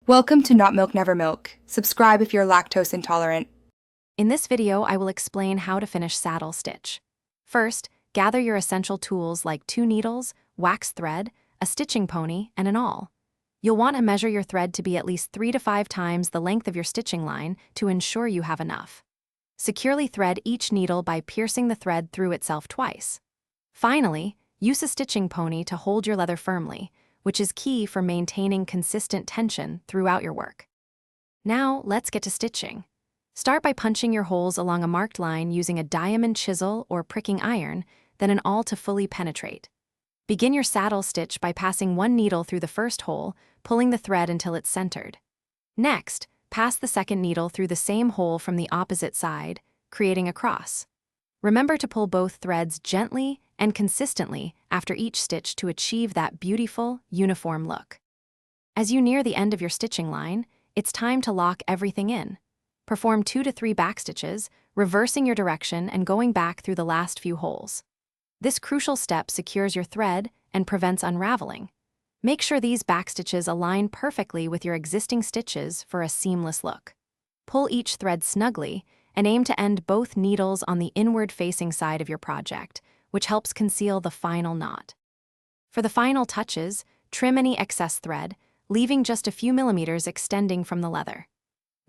Welcome to Not Milk Never Milk. Subscribe if you're lactose intolerant. In this video, I will explain how to finish saddle stitch. First, gather your essential tools like 2 needles, wax thread, a stitching pony, and an awl. You'll want to measure your thread to be at least 3 to 5 times the length of your stitching line to ensure you have enough. Securely thread each needle by piercing the thread through itself twice. Finally, use a stitching pony to hold your leather firmly, which is key for maintaining consistent tension throughout your work. Now, let's get to stitching. Start by punching your holes along a marked line using a diamond chisel or pricking iron, then an awl to fully penetrate. Begin your saddle stitch by passing one needle through the first hole, pulling the thread until it's centered. Next, pass the second needle through the same hole from the opposite side, creating a cross. Remember to pull both threads gently and consistently after each stitch to achieve that beautiful, uniform look. As you near the end of your stitching line, it's time to lock everything in. Perform 2 to 3 backstitches, reversing your direction and going back through the last few holes. This crucial step secures your thread and prevents unraveling. Make sure these backstitches align perfectly with your existing stitches for a seamless look. Pull each thread snugly and aim to end both needles on the inward-facing side of your project, which helps conceal the final knot. For the final touches, trim any excess thread, leaving just a few millimeters extending from the leather.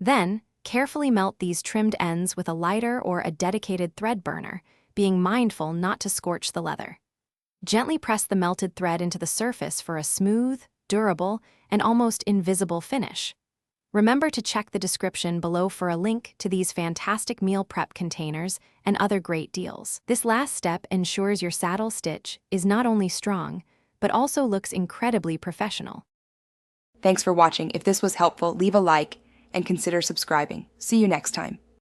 Then, carefully melt these trimmed ends with a lighter or a dedicated thread burner, being mindful not to scorch the leather. Gently press the melted thread into the surface for a smooth, durable, and almost invisible finish. Remember to check the description below for a link to these fantastic meal prep containers and other great deals. This last step ensures your saddle stitch is not only strong, but also looks incredibly professional. Thanks for watching. If this was helpful, leave a like and consider subscribing. See you next time.